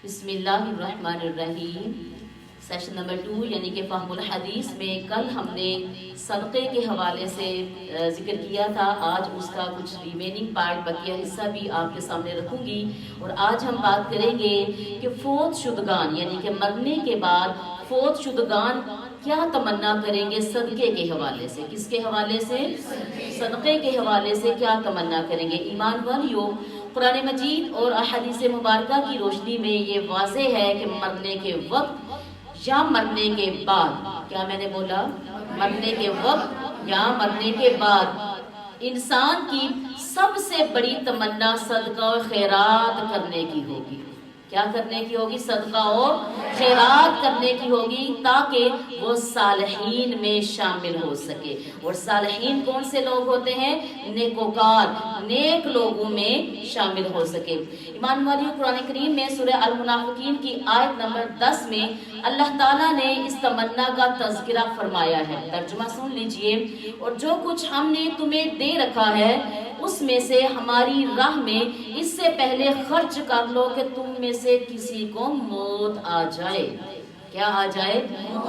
بسم اللہ الرحمن الرحیم۔ سیشن نمبر 2 یعنی کہ فہم الحدیث میں کل ہم نے صدقے کے حوالے سے ذکر کیا تھا۔ آج اس کا کچھ ریمیننگ پارٹ بقیہ حصہ بھی آپ کے سامنے رکھوں گی، اور آج ہم بات کریں گے کہ فوت شدگان یعنی کہ مرنے کے بعد فوت شدگان کیا تمنا کریں گے صدقے کے حوالے سے۔ کس کے حوالے سے؟ صدقے کے حوالے سے کیا تمنا کریں گے۔ ایمان والیو، قرآن مجید اور احادیث مبارکہ کی روشنی میں یہ واضح ہے کہ مرنے کے وقت یا مرنے کے بعد، کیا میں نے بولا؟ مرنے کے وقت یا مرنے کے بعد انسان کی سب سے بڑی تمنا صدقہ و خیرات کرنے کی ہوگی۔ کیا کرنے کی ہوگی؟ صدقہ اور خیرات کرنے کی ہوگی، تاکہ وہ صالحین میں شامل ہو سکے۔ اور صالحین کون سے لوگ ہوتے ہیں؟ نیکوکار، نیک لوگوں میں شامل ہو سکے۔ ایمان والیو، قرآن کریم میں سورہ المنافقین کی آیت نمبر 10 میں اللہ تعالیٰ نے اس تمنا کا تذکرہ فرمایا ہے۔ ترجمہ سن لیجئے۔ اور جو کچھ ہم نے تمہیں دے رکھا ہے اس میں سے ہماری راہ میں اس سے پہلے خرچ کر لو کہ تم میں سے کسی کو موت آ جائے۔ کیا آ جائے؟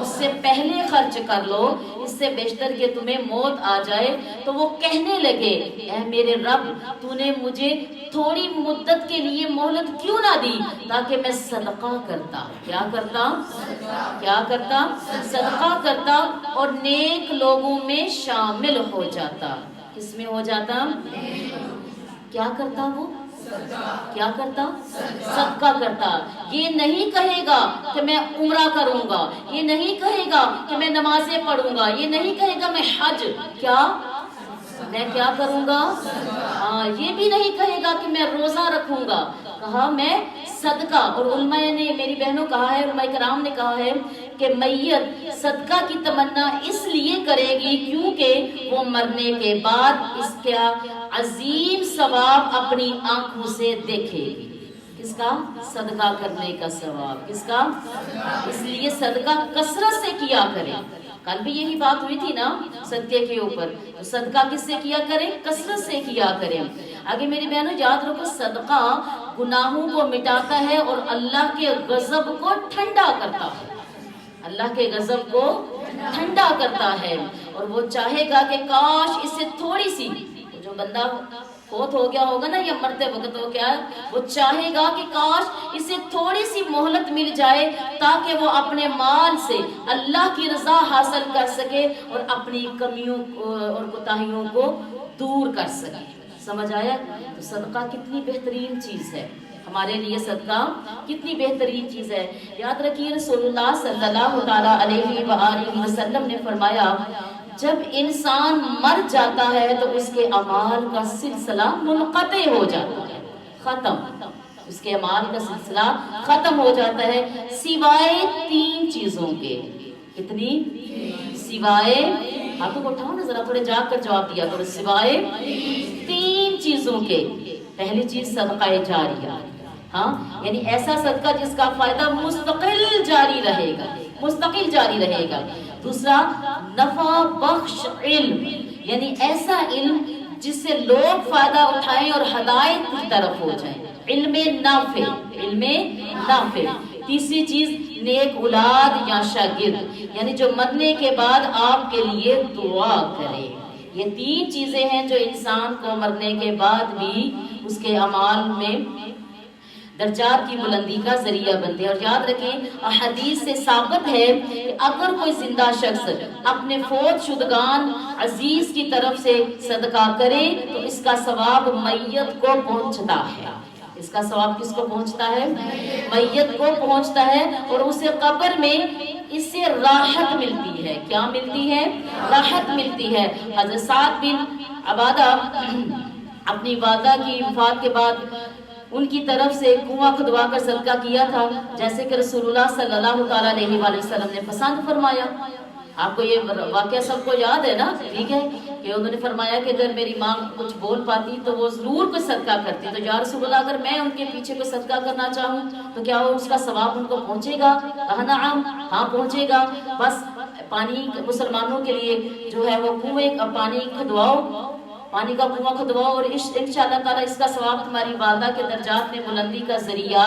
اس سے پہلے خرچ کر لو، اس سے بیشتر کہ تمہیں موت آ جائے۔ تو وہ کہنے لگے، اے میرے رب، تو نے مجھے تھوڑی مدت کے لیے مہلت کیوں نہ دی تاکہ میں صدقہ کرتا۔ کیا کرتا؟ کیا کرتا؟ صدقہ کرتا اور نیک لوگوں میں شامل ہو جاتا۔ کس میں ہو جاتا؟ کیا کرتا وہ؟ کیا کرتا؟ صدقہ کرتا۔ یہ نہیں کہے گا کہ میں عمرہ کروں گا، یہ نہیں کہے گا کہ میں نمازیں پڑھوں گا، یہ نہیں کہے گا میں حج، کیا میں کیا کروں گا؟ یہ بھی نہیں کہے گا کہ میں روزہ رکھوں گا، کہا میں صدقہ۔ اور علماء نے، میری بہنوں کہا ہے، علماء کرام نے کہا ہے کہ میت صدقہ کی تمنا اس لیے کرے گی کیونکہ وہ مرنے کے بعد اس کا عظیم ثواب اپنی آنکھوں سے دیکھے گی۔ کس کا؟ صدقہ کرنے کا ثواب۔ کس کا؟ اس لیے صدقہ کثرت سے کیا کرے۔ کل بھی یہی بات ہوئی تھی نا صدقے کے اوپر، تو صدقہ کس سے کیا کریں؟ کثرت سے کیا کریں۔ آگے میری بہنوں یاد رکھو، صدقہ گناہوں کو مٹاتا ہے اور اللہ کے غضب کو ٹھنڈا کرتا ہے۔ اللہ کے غضب کو ٹھنڈا کرتا ہے، اور وہ چاہے گا کہ کاش اس سے تھوڑی سی، جو بندہ فوت ہو گیا ہوگا نا یا مرتے وقت ہو گیا، وہ چاہے گا کہ کاش اسے تھوڑی سی مہلت مل جائے تاکہ وہ اپنے مال سے اللہ کی رضا حاصل کر سکے اور اپنی کمیوں اور کوتاہیوں کو دور کر سکے۔ سمجھ آیا؟ تو صدقہ کتنی بہترین چیز ہے ہمارے لیے، صدقہ کتنی بہترین چیز ہے۔ یاد رکھیے، رسول اللہ صلی اللہ تعالیٰ علیہ وآلہ وسلم نے فرمایا، جب انسان مر جاتا ہے تو اس کے اعمال کا سلسلہ منقطع ہو جاتا ہے، ختم، اس کے اعمال کا سلسلہ ختم ہو جاتا ہے، سوائے 3 چیزوں کے۔ کتنی؟ سوائے، ہاتھوں کو اٹھاؤ نا ذرا، تھوڑے جاگ کر جواب دیا کرو، سوائے 3 چیزوں کے۔ پہلی چیز صدقہ جاریہ، یعنی ایسا صدقہ جس کا فائدہ مستقل جاری رہے گا، مستقل جاری رہے گا۔ دوسرا، نفع بخش علم، یعنی ایسا علم جس سے لوگ فائدہ اٹھائیں اور ہدایت کی طرف ہو جائیں، علم نافع، علم نافع۔ تیسری چیز، نیک اولاد یا شاگرد، یعنی جو مرنے کے بعد آپ کے لیے دعا کرے۔ یہ 3 چیزیں ہیں جو انسان کو مرنے کے بعد بھی اس کے اعمال میں درجات کی بلندی کا ذریعہ بنتے ہیں۔ اور یاد رکھیں، حدیث سے ثابت ہے کہ اگر کوئی زندہ شخص اپنے فوت شدگان عزیز کی طرف سے صدقہ کرے تو اس کا ثواب میت کو پہنچتا ہے۔ اس کا ثواب کس کو پہنچتا ہے؟ میت کو پہنچتا ہے، اور اسے قبر میں اس سے راحت ملتی ہے۔ کیا ملتی ہے؟ راحت ملتی ہے۔ حضرت سعد بن عبادہ اپنی والدہ کی وفات کے بعد ان کی طرف سے کنواں کھدوا کر صدقہ کیا تھا، جیسے کہ رسول اللہ صلی اللہ تعالیٰ علیہ وآلہ وسلم نے پسند فرمایا۔ آپ کو یہ واقعہ سب کو یاد ہے نا؟ ٹھیک ہے، کہ انہوں نے فرمایا کہ اگر میری ماں کچھ بول پاتی تو وہ ضرور کوئی صدقہ کرتی، تو یا رسول اللہ، اگر میں ان کے پیچھے کوئی صدقہ کرنا چاہوں تو کیا اس کا ثواب ان کو پہنچے گا؟ کہا نعم، ہاں پہنچے گا۔ بس پانی مسلمانوں کے لیے جو ہے وہ کنویں کا پانی کھدواؤ، پانی کا کنواں کھدواؤ، اور انشاءاللہ تعالیٰ اس کا ثواب تمہاری والدہ کے درجات میں بلندی کا ذریعہ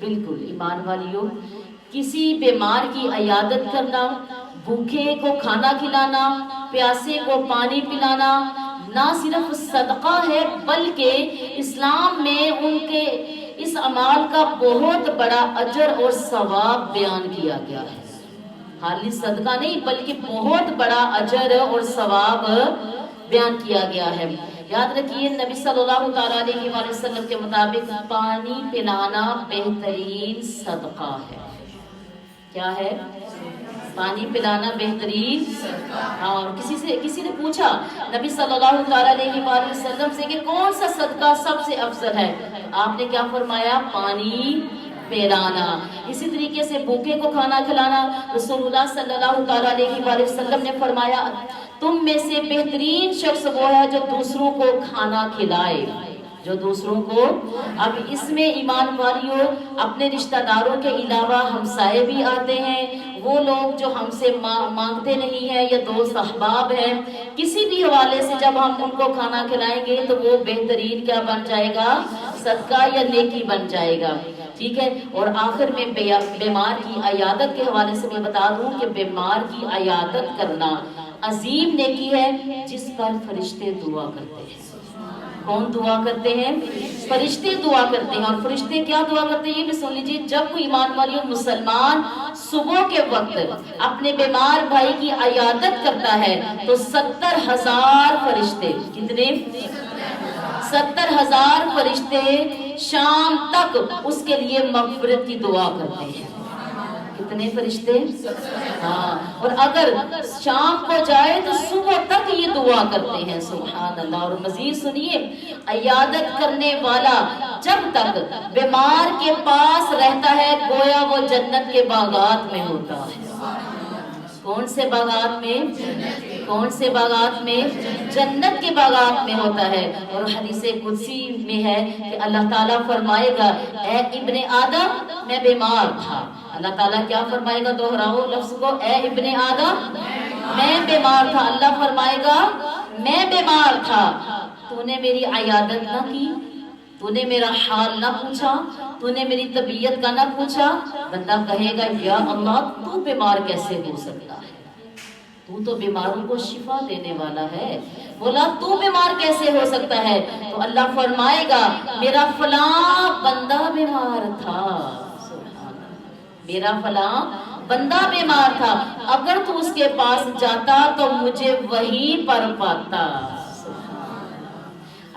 بالکل ایمان والیوں، کسی بیمار کی عیادت کرنا، بھوکے کو کھانا کھلانا، پیاسے کو پانی پلانا نہ صرف صدقہ ہے بلکہ اسلام میں ان کے اس عمل کا بہت بڑا اجر اور ثواب بیان کیا گیا ہے۔ خالی صدقہ نہیں بلکہ بہت بڑا اجر اور ثواب بیان کیا گیا ہے۔ یاد رکھیے نبی صلی اللہ علیہ وسلم کے مطابق پانی پلانا بہترین صدقہ ہے۔ کیا ہے؟ پانی پلانا بہترین صدقہ۔ اور کسی نے پوچھا نبی صلی اللہ علیہ وسلم سے کہ کون سا صدقہ سب سے افضل ہے؟ آپ نے کیا فرمایا؟ پانی پلانا۔ اسی طریقے سے بھوکے کو کھانا کھلانا، رسول اللہ صلی اللہ علیہ وسلم نے فرمایا تم میں سے بہترین شخص وہ ہے جو دوسروں کو کھانا کھلائے، جو دوسروں کو۔ اب اس میں ایمان والیوں اپنے رشتہ داروں کے علاوہ ہمسائے بھی آتے ہیں، وہ لوگ جو ہم سے مانگتے نہیں ہیں یا دوست احباب ہیں، کسی بھی حوالے سے جب ہم ان کو کھانا کھلائیں گے تو وہ بہترین کیا بن جائے گا؟ صدقہ یا نیکی بن جائے گا، ٹھیک ہے۔ اور آخر میں بیمار کی عیادت کے حوالے سے میں بتا دوں کہ بیمار کی عیادت کرنا عظیم نیکی ہے جس پر فرشتے دعا کرتے ہیں۔ کون دعا کرتے ہیں؟ فرشتے دعا کرتے ہیں۔ اور فرشتے کیا دعا کرتے ہیں یہ بھی سن لیجیے، جب کوئی ایمان والی مسلمان صبح کے وقت اپنے بیمار بھائی کی عیادت کرتا ہے تو 70,000 فرشتے، کتنے؟ 70,000 فرشتے شام تک اس کے لیے مغفرت کی دعا کرتے ہیں۔ کتنے فرشتے؟ ہاں، اور اگر شام کو جائے تو صبح تک یہ دعا کرتے ہیں، سبحان اللہ۔ اور مزید سنیے، عیادت کرنے والا جب تک بیمار کے پاس رہتا ہے گویا وہ جنت کے باغات میں ہوتا ہے۔ کون سے باغات میں؟ کون سے باغات میں؟ جنت کے باغات میں ہوتا ہے۔ اور حدیث قدسی میں ہے کہ اللہ تعالیٰ فرمائے گا اے ابن آدم میں بیمار تھا۔ اللہ تعالیٰ کیا فرمائے گا؟ دوہراؤ لفظ کو، اے ابن آدم میں بیمار تھا۔ اللہ فرمائے گا میں بیمار تھا، تو نے میری عیادت نہ کی، تو نے میرا حال نہ پوچھا، تو نے میری طبیعت کا نہ پوچھا۔ بندہ کہے گا یا اللہ تو بیمار کیسے ہو سکتا ہے؟ تو تو بیماروں کو شفا دینے والا ہے، بولا تو بیمار کیسے ہو سکتا ہے؟ تو اللہ فرمائے گا میرا فلاں بندہ بیمار تھا، میرا فلاں بندہ بیمار تھا، اگر تو اس کے پاس جاتا تو مجھے وہیں پر پاتا۔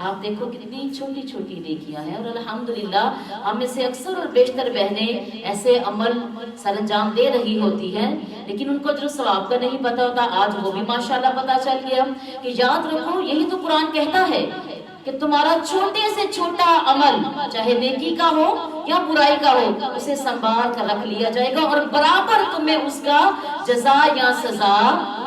آپ دیکھو کتنی چھوٹی چھوٹی نیکیاں ہیں، اور الحمدللہ ہم میں سے اکثر اور بیشتر بہنیں ایسے عمل سر انجام دے رہی ہوتی ہیں، لیکن ان کو جو ثواب کا نہیں پتا ہوتا۔ آج وہ بھی ماشاءاللہ پتا چل گیا کہ یاد رکھو یہی تو قرآن کہتا ہے کہ تمہارا چھوٹے سے چھوٹا عمل چاہے نیکی کا ہو یا برائی کا ہو اسے سنبھال کر رکھ لیا جائے گا، اور برابر تمہیں اس کا جزا یا سزا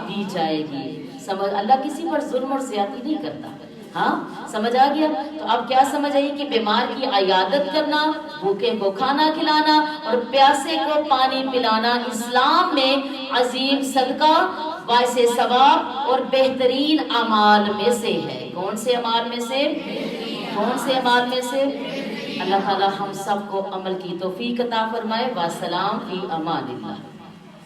دی جائے گی۔ سمجھ، اللہ کسی پر ظلم اور زیادتی نہیں کرتا۔ ہاں سمجھ آ گیا؟ تو اب کیا سمجھ آئی کہ بیمار کی عیادت کرنا، بھوکے کو کھانا کھلانا اور پیاسے کو پانی پلانا اسلام میں عظیم صدقہ، باعث ثواب اور بہترین اعمال میں سے ہے۔ کون سے اعمال میں سے؟ کون سے اعمال میں سے؟ اللہ تعالی ہم سب کو عمل کی توفیق عطا فرمائے۔ والسلام فی امان اللہ۔